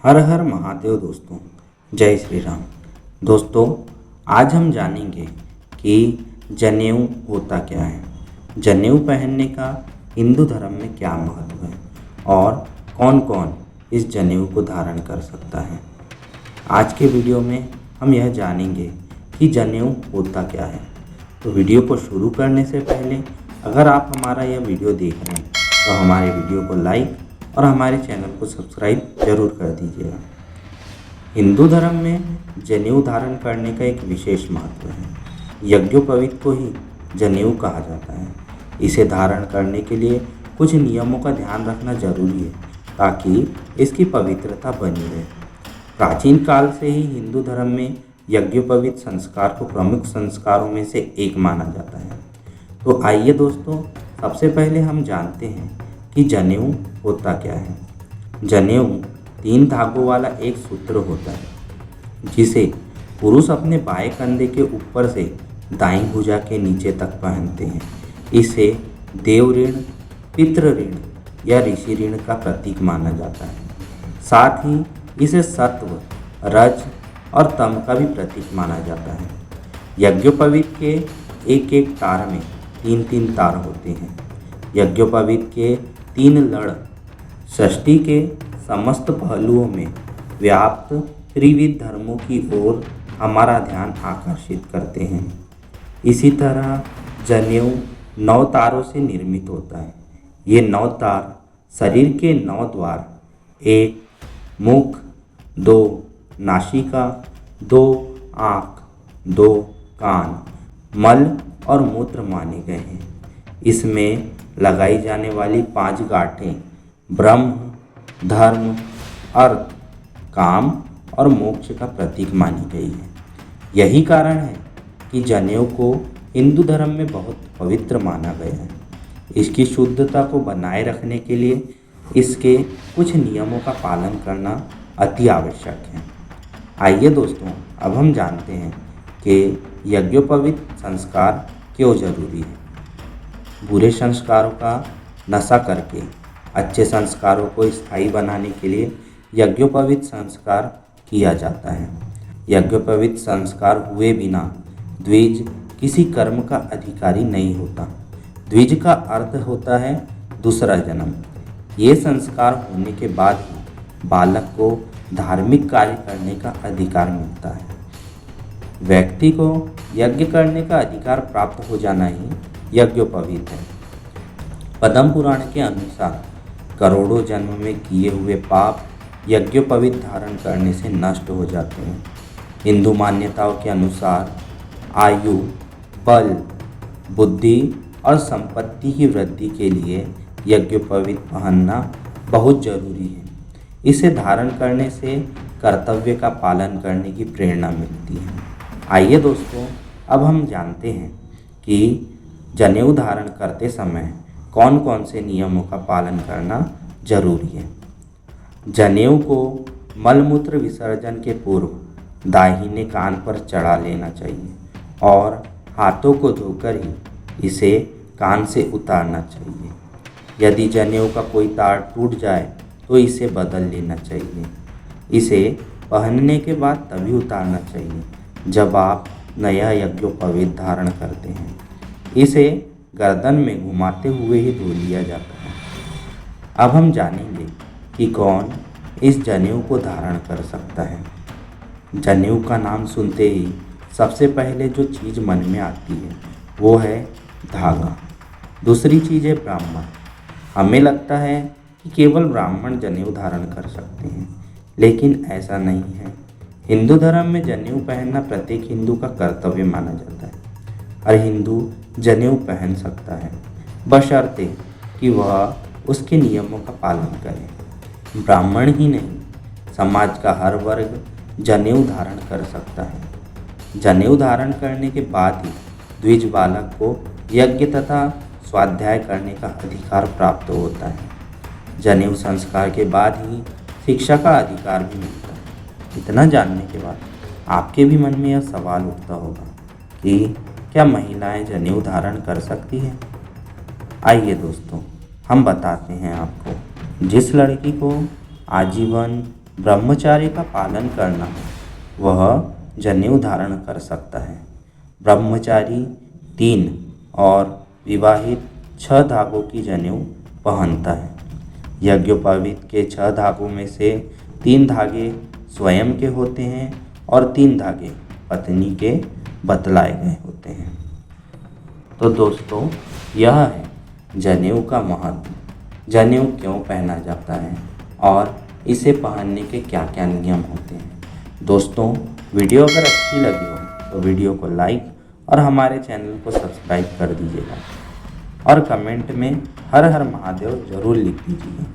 हर हर महादेव दोस्तों, जय श्री राम। दोस्तों, आज हम जानेंगे कि जनेऊ होता क्या है, जनेऊ पहनने का हिंदू धर्म में क्या महत्व है और कौन कौन इस जनेऊ को धारण कर सकता है। आज के वीडियो में हम यह जानेंगे कि जनेऊ होता क्या है। तो वीडियो को शुरू करने से पहले अगर आप हमारा यह वीडियो देख रहे हैं तो हमारे वीडियो को लाइक और हमारे चैनल को सब्सक्राइब जरूर कर दीजिएगा। हिंदू धर्म में जनेऊ धारण करने का एक विशेष महत्व है। यज्ञोपवीत को ही जनेऊ कहा जाता है। इसे धारण करने के लिए कुछ नियमों का ध्यान रखना जरूरी है ताकि इसकी पवित्रता बनी रहे। प्राचीन काल से ही हिंदू धर्म में यज्ञोपवीत संस्कार को प्रमुख संस्कारों में से एक माना जाता है। तो आइए दोस्तों, सबसे पहले हम जानते हैं कि जनेऊ होता क्या है। जनेऊ 3 धागों वाला एक सूत्र होता है जिसे पुरुष अपने बाएं कंधे के ऊपर से दाईं भुजा के नीचे तक पहनते हैं। इसे देव ऋण, पितृ ऋण या ऋषि ऋण का प्रतीक माना जाता है। साथ ही इसे सत्व, रज और तम का भी प्रतीक माना जाता है। यज्ञोपवीत के एक एक तार में 3-3 तार होते हैं। यज्ञोपवीत के 3 लड़ सृष्टि के समस्त पहलुओं में व्याप्त त्रिविध धर्मों की ओर हमारा ध्यान आकर्षित करते हैं। इसी तरह जनेऊ 9 तारों से निर्मित होता है। ये 9 तार शरीर के 9 द्वार, 1 मुख, 2 नासिका, 2 आँख, 2 कान, मल और मूत्र माने गए हैं। इसमें लगाई जाने वाली 5 गांठें ब्रह्म, धर्म, अर्थ, काम और मोक्ष का प्रतीक मानी गई है। यही कारण है कि जनेऊ को हिंदू धर्म में बहुत पवित्र माना गया है। इसकी शुद्धता को बनाए रखने के लिए इसके कुछ नियमों का पालन करना अति आवश्यक है। आइए दोस्तों, अब हम जानते हैं कि यज्ञोपवीत संस्कार क्यों जरूरी है। बुरे संस्कारों का नशा करके अच्छे संस्कारों को स्थायी बनाने के लिए यज्ञोपवीत संस्कार किया जाता है। यज्ञोपवीत संस्कार हुए बिना द्विज किसी कर्म का अधिकारी नहीं होता। द्विज का अर्थ होता है दूसरा जन्म। ये संस्कार होने के बाद ही बालक को धार्मिक कार्य करने का अधिकार मिलता है। व्यक्ति को यज्ञ करने का अधिकार प्राप्त हो जाना ही यज्ञोपवीत है। पद्म पुराण के अनुसार करोड़ों जन्म में किए हुए पाप यज्ञोपवीत धारण करने से नष्ट हो जाते हैं। हिंदू मान्यताओं के अनुसार आयु, बल, बुद्धि और संपत्ति की वृद्धि के लिए यज्ञोपवीत पहनना बहुत जरूरी है। इसे धारण करने से कर्तव्य का पालन करने की प्रेरणा मिलती है। आइए दोस्तों, अब हम जानते हैं कि जनेऊ धारण करते समय कौन कौन से नियमों का पालन करना जरूरी है। जनेऊ को मलमूत्र विसर्जन के पूर्व दाहिने कान पर चढ़ा लेना चाहिए और हाथों को धोकर ही इसे कान से उतारना चाहिए। यदि जनेऊ का कोई तार टूट जाए तो इसे बदल लेना चाहिए। इसे पहनने के बाद तभी उतारना चाहिए जब आप नया यज्ञोपवीत धारण करते हैं। इसे गर्दन में घुमाते हुए ही धो लिया जाता है। अब हम जानेंगे कि कौन इस जनेऊ को धारण कर सकता है। जनेऊ का नाम सुनते ही सबसे पहले जो चीज़ मन में आती है वो है धागा। दूसरी चीज़ है ब्राह्मण। हमें लगता है कि केवल ब्राह्मण जनेऊ धारण कर सकते हैं, लेकिन ऐसा नहीं है। हिंदू धर्म में जनेऊ पहनना प्रत्येक हिंदू का कर्तव्य माना जाता है। हर हिंदू जनेऊ पहन सकता है, बशर्ते कि वह उसके नियमों का पालन करे। ब्राह्मण ही नहीं, समाज का हर वर्ग जनेऊ धारण कर सकता है। जनेऊ धारण करने के बाद ही द्विज बालक को यज्ञ तथा स्वाध्याय करने का अधिकार प्राप्त होता है। जनेऊ संस्कार के बाद ही शिक्षा का अधिकार भी मिलता है। इतना जानने के बाद आपके भी मन में यह सवाल उठता होगा कि क्या महिलाएं जनेऊ धारण कर सकती हैं? आइए दोस्तों, हम बताते हैं आपको। जिस लड़की को आजीवन ब्रह्मचार्य का पालन करना हो वह जनेऊ धारण कर सकता है। ब्रह्मचारी 3 और विवाहित 6 धागों की जनेऊ पहनता है। यज्ञोपवीत के 6 धागों में से 3 धागे स्वयं के होते हैं और 3 धागे पत्नी के बतलाए गए होते हैं। तो दोस्तों, यह है जनेऊ का महत्व। जनेऊ क्यों पहना जाता है और इसे पहनने के क्या क्या नियम होते हैं। दोस्तों, वीडियो अगर अच्छी लगी हो तो वीडियो को लाइक और हमारे चैनल को सब्सक्राइब कर दीजिएगा और कमेंट में हर हर महादेव जरूर लिख दीजिएगा।